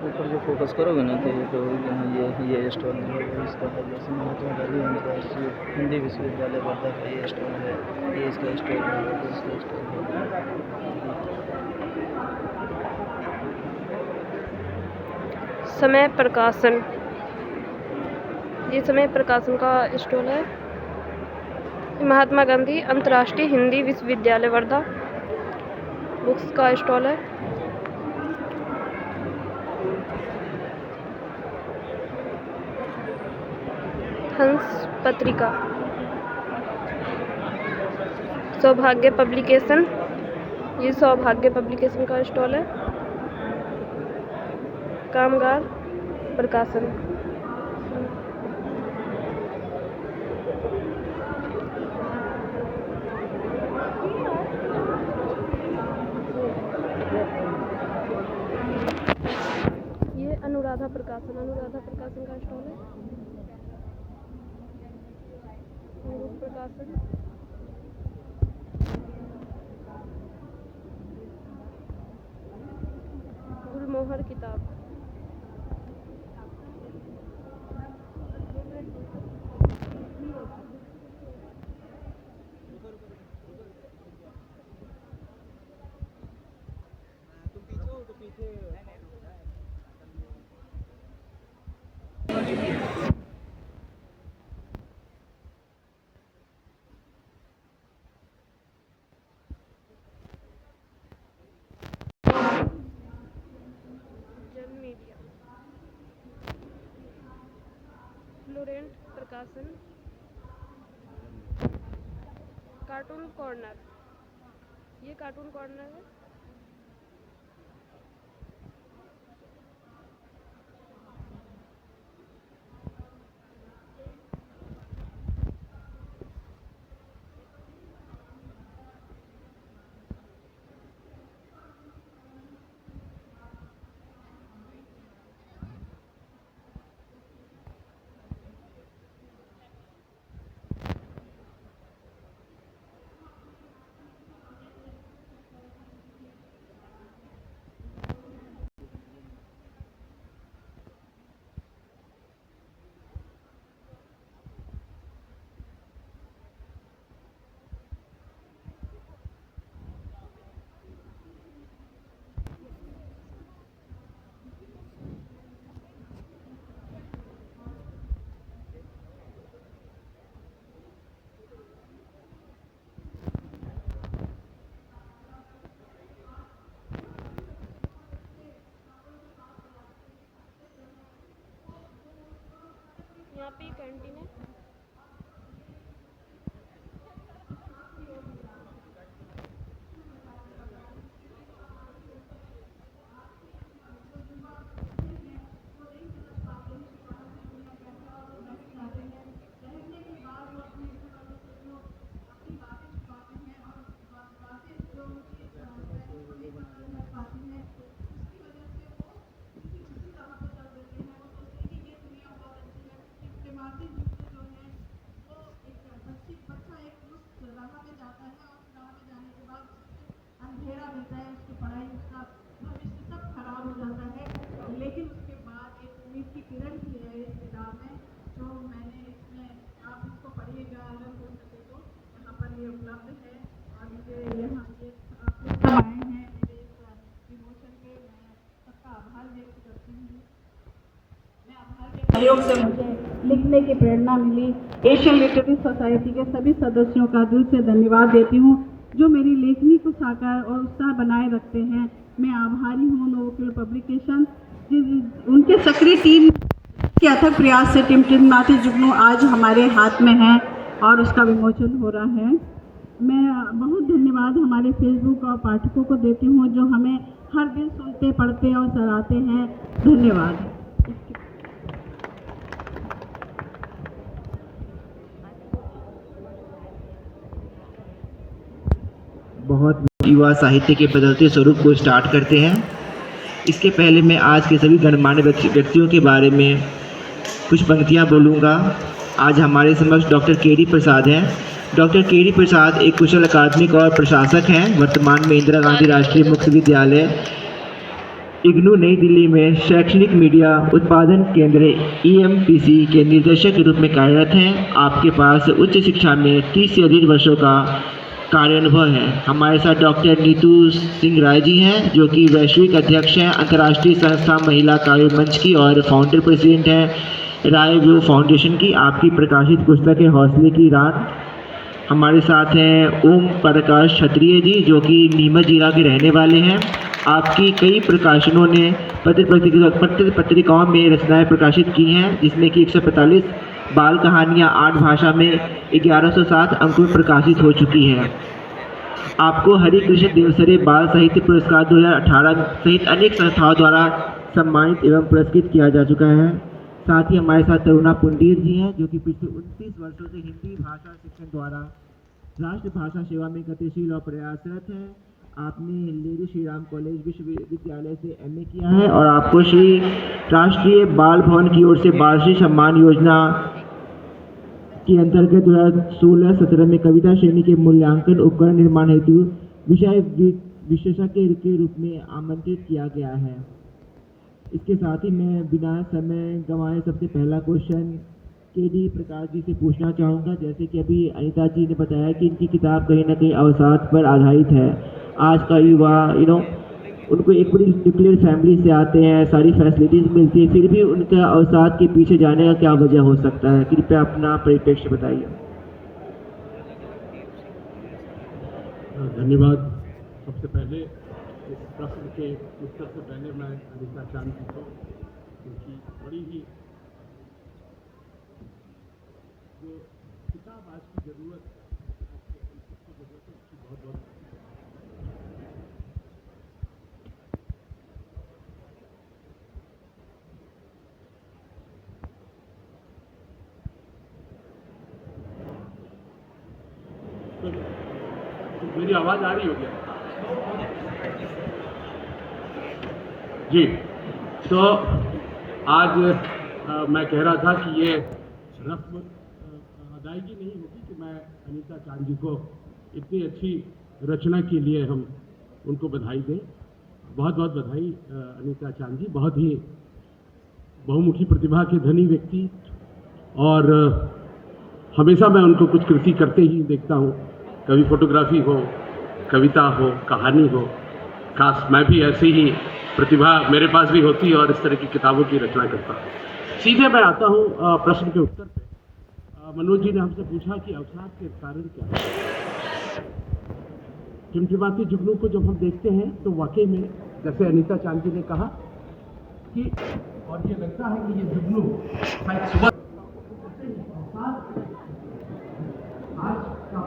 ऊपर जो फोकस करोगे ना तो यहाँ ये स्टॉल है, इसका है जैसे महात्मा गांधी अंतर्राष्ट्रीय हिंदी विश्वविद्यालय वर्धा का ये स्टॉल है, ये इसका स्टॉल है, ये इसका स्टॉल है। समय प्रकाशन, ये समय प्रकाशन का स्टॉल है। महात्मा गांधी अंतर्राष्ट्रीय हिंदी विश्वविद्यालय वर्धा बुक्स का स्टॉल है। हंस पत्रिका, सौभाग्य पब्लिकेशन, ये सौभाग्य पब्लिकेशन का स्टॉल है। कामगार प्रकाशन, ये अनुराधा प्रकाशन, अनुराधा प्रकाशन का स्टॉल है। प्रकाशन, गुलमोहर किताब, जन मीडिया, फ्लोरेंट प्रकाशन, कार्टून कॉर्नर, ये कार्टून कॉर्नर है। यहाँ पे कैंटीन है। अंधेरा रहता है, उसकी पढ़ाई, उसका भविष्य सब खराब हो जाता है। लेकिन उसके बाद एक उम्मीद की किरण भी है इस किताब में, जो मैंने इसमें, आप इसको पढ़िएगा, अगर हो सके तो यहाँ पर ये उपलब्ध है। और मुझे यहाँ ये आप आए हैं मेरे इस विमोचन पे, मैं सबका आभार व्यक्त करती हूँ। मैं आभार के सहयोग से मुझे लिखने की प्रेरणा मिली। एशियन लिटरेरी सोसाइटी के सभी सदस्यों का दिल से धन्यवाद देती हूँ, जो मेरी लेखनी को साकार और उत्साह बनाए रखते हैं। मैं आभारी हूँ नोवोकिल पब्लिकेशन, उनके सक्रिय टीम के अथक प्रयास से टिमटिमाते जुगनू आज हमारे हाथ में है और उसका विमोचन हो रहा है। मैं बहुत धन्यवाद हमारे फेसबुक और पाठकों को देती हूँ, जो हमें हर दिन सुनते, पढ़ते और सराहते हैं। धन्यवाद। बहुत युवा साहित्य के बदलते स्वरूप को स्टार्ट करते हैं। इसके पहले मैं आज के सभी गणमान्य व्यक्तियों के बारे में कुछ पंक्तियाँ बोलूँगा। आज हमारे समक्ष डॉक्टर के.डी. प्रसाद हैं। Doctor KD. प्रसाद एक कुशल अकादमिक और प्रशासक हैं। वर्तमान में इंदिरा गांधी राष्ट्रीय मुक्त विद्यालय इग्नू नई दिल्ली में शैक्षणिक मीडिया उत्पादन केंद्र EMPC के निर्देशक के रूप में कार्यरत हैं। आपके पास उच्च शिक्षा में 30 से अधिक वर्षों का कार्यानुभव है। हमारे साथ डॉक्टर नीतू सिंह राय जी हैं, जो कि वैश्विक अध्यक्ष हैं अंतर्राष्ट्रीय संस्था महिला कार्य मंच की और फाउंडर प्रेसिडेंट हैं राय व्यू फाउंडेशन की। आपकी प्रकाशित पुस्तक है हौसले की रात। हमारे साथ हैं ओम प्रकाश क्षत्रिय जी, जो कि नीमच जिला के रहने वाले हैं। आपकी कई प्रकाशनों ने पत्र पत्रिकाओं में रचनाएं प्रकाशित की हैं, जिसमें कि 145 बाल कहानियाँ 8 भाषा में 1107 अंकों में प्रकाशित हो चुकी हैं। आपको हरि कृष्ण देवसरे बाल साहित्य पुरस्कार 2018 सहित अनेक संस्थाओं द्वारा सम्मानित एवं पुरस्कृत किया जा चुका है। साथ ही हमारे साथ तरुणा पुंडीर जी हैं, जो कि पिछले 29 वर्षों से हिंदी भाषा शिक्षण द्वारा राष्ट्र भाषा सेवा में गतिशील और प्रयासरत हैं। आपने लेडी श्री राम कॉलेज विश्वविद्यालय से MA किया है और आपको श्री राष्ट्रीय बाल भवन की ओर से बाल श्री सम्मान योजना के अंतर्गत 2016-17 में कविता श्रेणी के मूल्यांकन उपकरण निर्माण हेतु विषय विशेषज्ञ के रूप में आमंत्रित किया गया है। इसके साथ ही मैं बिना समय गंवाए सबसे पहला क्वेश्चन के.डी. प्रकाश जी से पूछना चाहूँगा। जैसे कि अभी अनीता जी ने बताया कि इनकी किताब कहीं ना कहीं अवसाद पर आधारित है। आज का युवा उनको एक बड़ी न्यूक्लियर फैमिली से आते हैं, सारी फैसिलिटीज़ मिलती है, फिर भी उनका अवसाद के पीछे जाने का क्या वजह हो सकता है? कृपया अपना परिप्रेक्ष्य बताइए। धन्यवाद। सबसे पहले इस प्रश्न के उत्तर से पहले मैं अनीता चांद जी को उनकी बड़ी ही जो किताब आज की ज़रूरत उसकी बहुत बहुत तो मेरी आवाज़ आ रही होगी जी। तो आज मैं कह रहा था कि ये रस्म अदायगी नहीं होगी कि मैं अनीता चांद जी को इतनी अच्छी रचना के लिए हम उनको बधाई दें। बहुत बहुत बधाई अनीता चांद जी, बहुत ही बहुमुखी प्रतिभा के धनी व्यक्ति, और हमेशा मैं उनको कुछ कृति करते ही देखता हूँ। कभी फोटोग्राफी हो, कविता हो, कहानी हो। खास मैं भी ऐसी ही प्रतिभा मेरे पास भी होती है और इस तरह की किताबों की रचना करता हूँ। सीधे मैं आता हूँ प्रश्न के उत्तर पे। मनोज जी ने हमसे पूछा कि अवसाद के कारण क्या है। टिमटिमाती जुगनू को जब हम देखते हैं तो वाकई में जैसे अनीता चांद जी ने कहा कि, और ये लगता है कि ये जुगनू शायद सुबह आज का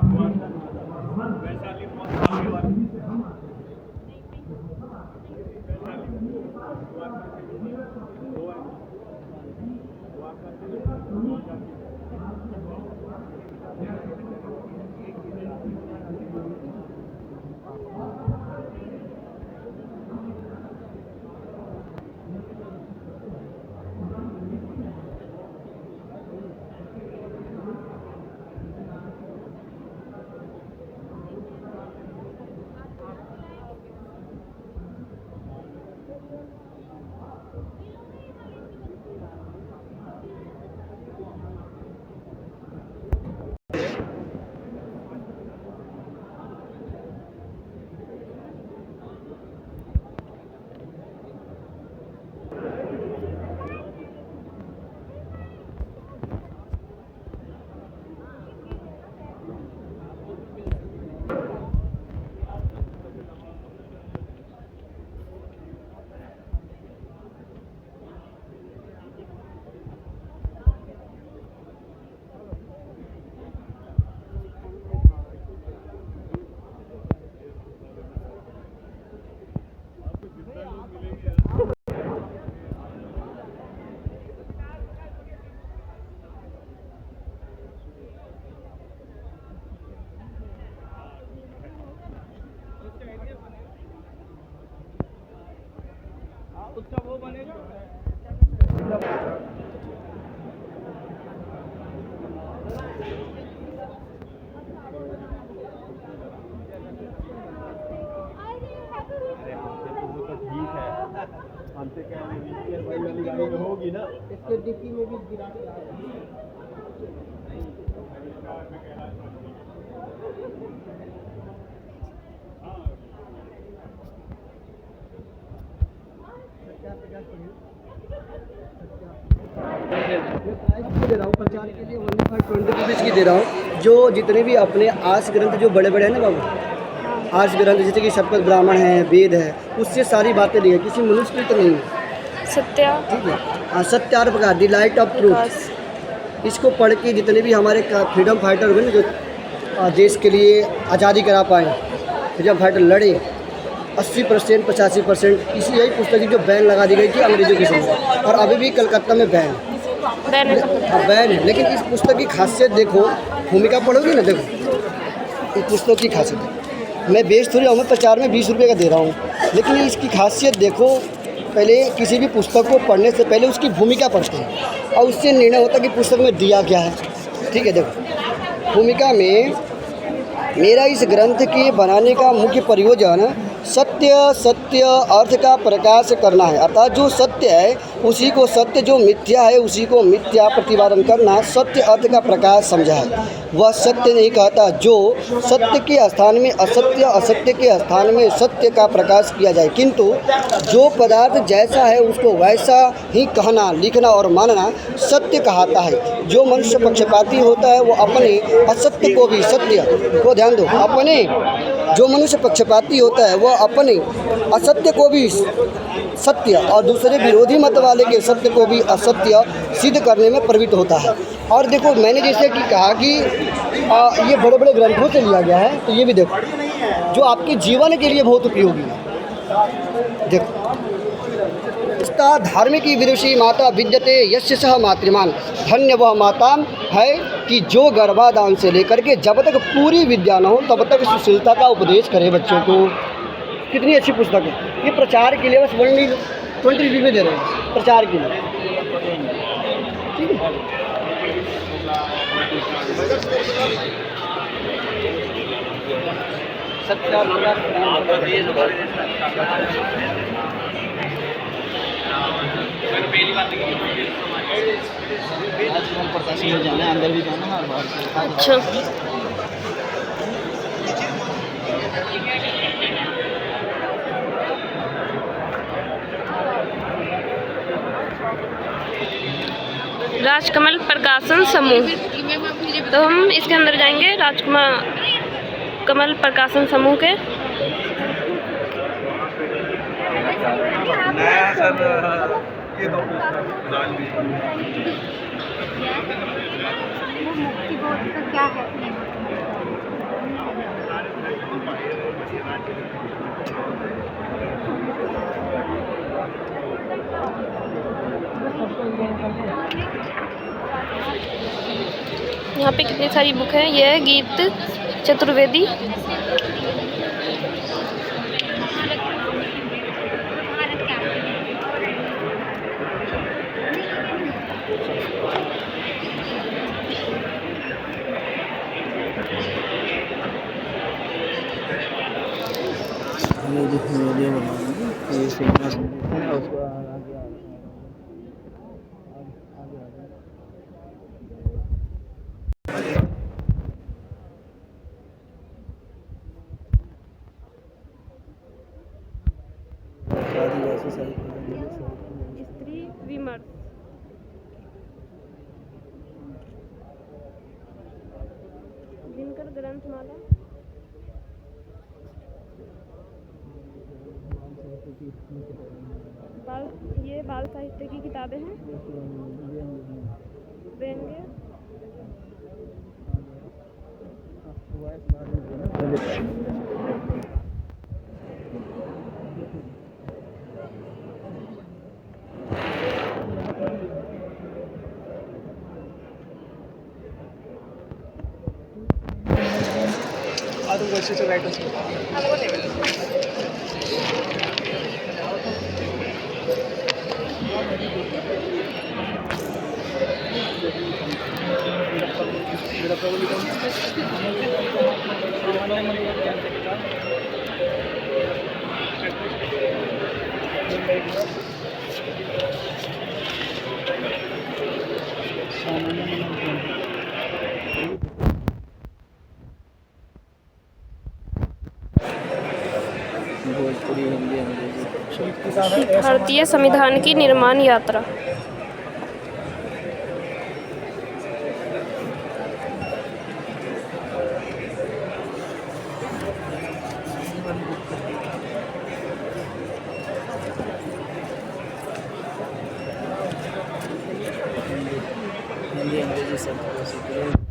उसका वो बनेगा। ठीक है, हमसे क्या वाली गाड़ी में होगी ना, इसके डिक्की में भी गिरा के दे रहा हूँ प्रचार के लिए 1/20 रुपीज़ की दे रहा हूँ। जो जितने भी अपने आर्ष ग्रंथ जो बड़े बड़े हैं ना बाबू, आर्ष ग्रंथ जैसे कि शतपथ ब्राह्मण है, वेद है, उससे सारी बातें ली है, किसी मनुष्य की तो नहीं है। सत्या, ठीक है, हाँ, सत्यार्थ का द लाइट ऑफ ट्रूथ, इसको पढ़ के जितने भी हमारे फ्रीडम फाइटर हुए ना, जो देश के लिए आज़ादी करा पाए, फ्रीडम फाइटर लड़े, 80% 85% इसी यही पुस्तक की जो बैन लगा दी गई थी अंग्रेजों के समय, और अभी भी कलकत्ता में बैन बैन है। लेकिन इस पुस्तक की खासियत देखो, भूमिका पढ़ोगी ना, देखो इस पुस्तक की खासियत है। मैं बेच थोड़ी हूँ, प्रचार में 20 रुपये का दे रहा हूँ, लेकिन इसकी खासियत देखो, पहले किसी भी पुस्तक को पढ़ने से पहले उसकी भूमिका पढ़ते हैं और उससे निर्णय होता है कि पुस्तक में दिया क्या है। ठीक है, देखो भूमिका में मेरा इस ग्रंथ के बनाने का मुख्य प्रयोजन सत्य सत्य अर्थ का प्रकाश करना है, अर्थात जो सत्य है उसी को सत्य, जो मिथ्या है उसी को मिथ्या प्रतिपादन करना, सत्य अर्थ का प्रकाश समझा है। वह सत्य नहीं कहता, जो सत्य के स्थान में असत्य, असत्य के स्थान में सत्य का प्रकाश किया जाए, किंतु जो पदार्थ जैसा है उसको वैसा ही कहना, लिखना और मानना सत्य कहता है। जो मनुष्य पक्षपाती होता है वो अपने असत्य को भी सत्य को, ध्यान दो, अपने जो मनुष्य पक्षपाती होता है वह अपने असत्य को भी सत्य और दूसरे विरोधी मत वाले के सत्य को भी असत्य सिद्ध करने में प्रवृत्त होता है। और देखो मैंने जैसे कि कहा कि ये बड़े बड़े ग्रंथों से लिया गया है, तो ये भी देखो जो आपके जीवन के लिए बहुत उपयोगी है। देखो धार्मिक विदुषी माता विद्यते यस्य सह मातृमान, धन्य वह माता है कि जो गर्भाधान से लेकर के जब तक पूरी विद्या न हो तब तक सुशीलता का उपदेश करे बच्चों को। कितनी अच्छी पुस्तक है ये, प्रचार के लिए बस 20 रुपये में दे रहे हैं, प्रचार के लिए। ठीक है, अंदर भी जाना है बाहर से। अच्छा, राजकमल प्रकाशन समूह, तो हम इसके अंदर जाएंगे राजकमल प्रकाशन समूह के। क्या है यहाँ पे कितनी सारी बुक है। यह है गीत चतुर्वेदी, वीडियो बनाऊंगी, ये सिनेमा है उसको आगे स्त्री विमर्श, दिनकर ग्रंथमाला, ये बाल साहित्य की किताबें हैं। व्यंग्य, भोजपुरी, हिंदी, अंग्रेजी। भारतीय संविधान की निर्माण यात्रा। हिंदी, अंग्रेजी शब्द सीख रहे।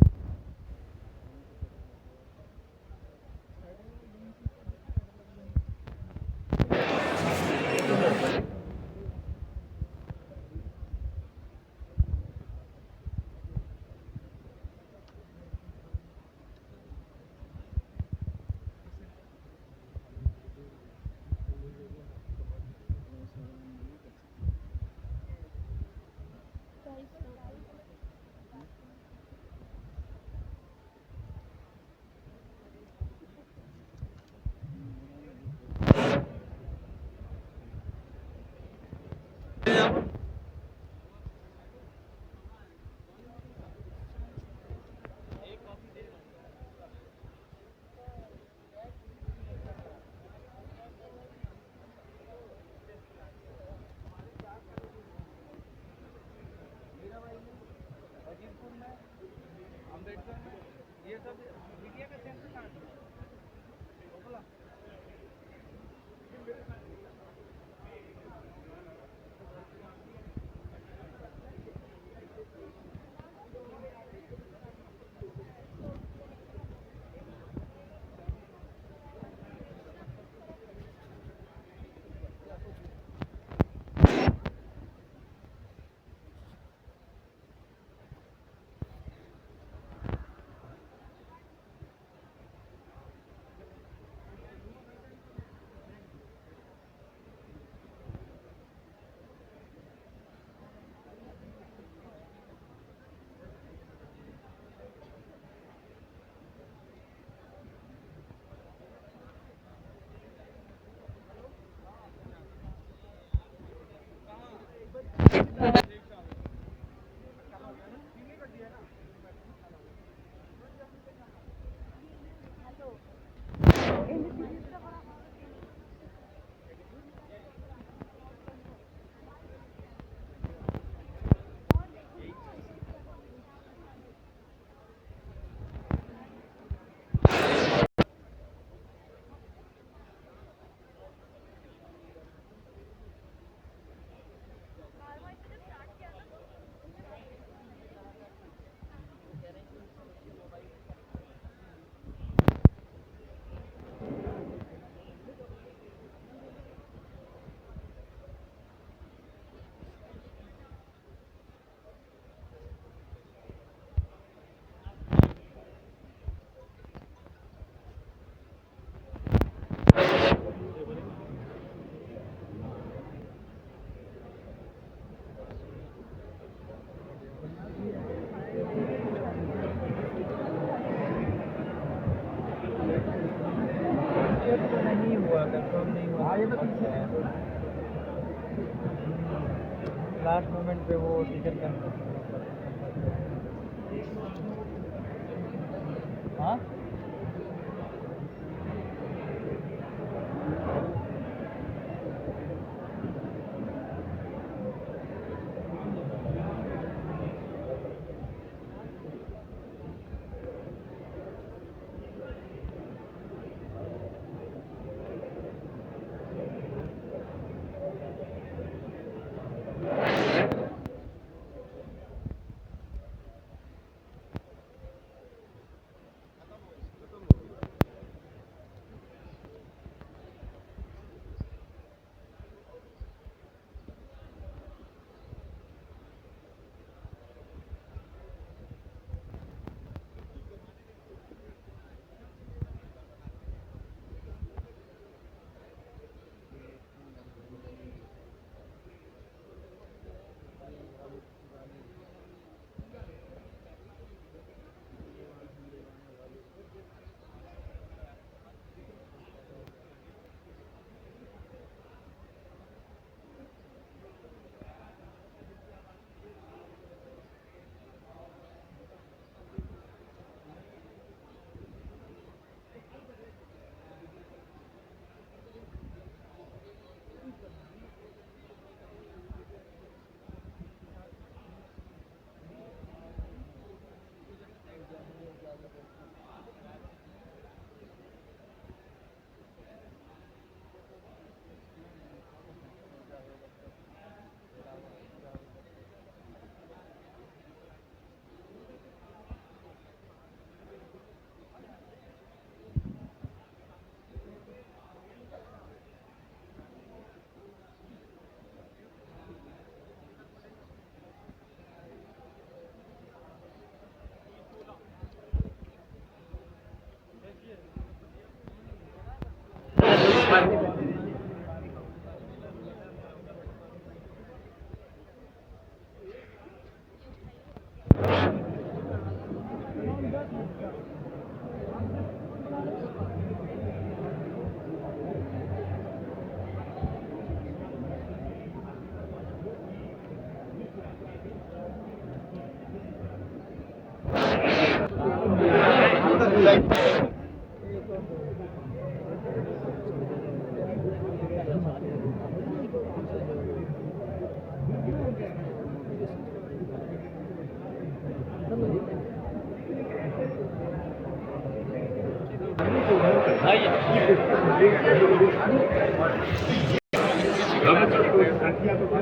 लास्ट मोमेंट पे वो टिकट कैंसिल। हाँ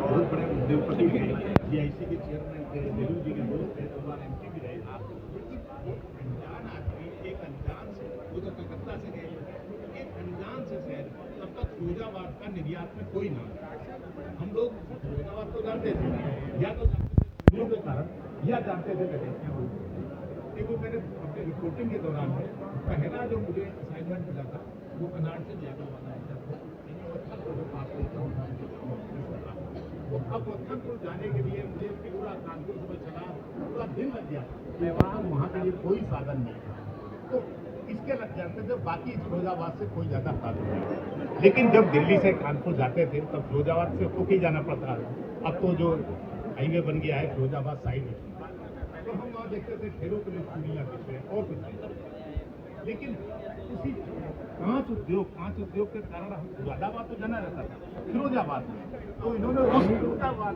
बहुत बड़े उद्योगपति भी हैं, जीआईसी के चेयरमैन थे, नेहरू जी के दोस्त थे, 2 बार एमपी भी रहे। अनजान आदमी एक अनजान से, वो तो कलकत्ता से गए, एक अनजान से शहर, तब तक फिरोजाबाद का निर्यात में कोई नाम नहीं। हम लोग फिरोजाबाद तो जानते थे, या तो जानते थे के कारण, या जानते थे क्या होती। देखो मैंने अपनी रिपोर्टिंग के दौरान में पहला जो मुझे असाइनमेंट मिला था वो कनाड से लियाकत वाला है। तो अब वत्थनपुर जाने के लिए मुझे पूरा कानपुर सुबह चला, पूरा दिन लग गया। वहाँ के लिए कोई साधन नहीं था, तो इसके लग जाते थे। बाकी फिरोजाबाद से कोई ज़्यादा साधन नहीं, लेकिन जब दिल्ली से कानपुर जाते थे तब फिरोजाबाद से होके जाना पड़ता था। अब तो जो हाईवे बन गया है फिरोजाबाद साइड में, तो हम वहाँ देखते थे ठेरों के लिए चूड़ियाँ बिक रहे और कुछ नहीं। लेकिन उसी पांच उद्योग के कारण हम फिरोजाबाद तो जाना रहता था, फिरोजाबाद में तो इन्होंने उस फिरोजाबाद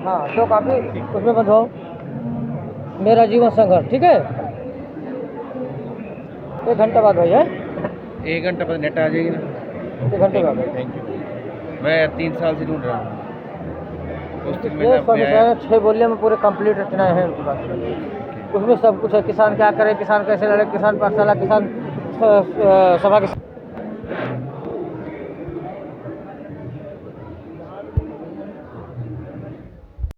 हाँ 2 कापी उसमें बंधो मेरा जीवन संघर्ष, ठीक है। 1 घंटे बाद भैया, 1 घंटे बाद नेट आ जाएगी ना। 1 घंटे बाद। Thank you. मैं 3 साल से ढूंढ रहा हूँ। उस दिन ये सब 6 बोलियों में पूरे कंप्लीट रचना है उनकी बात। उसमें सब कुछ है, किसान क्या करे, किसान कैसे लड़े, किसान पाठशाला, किसान सभा के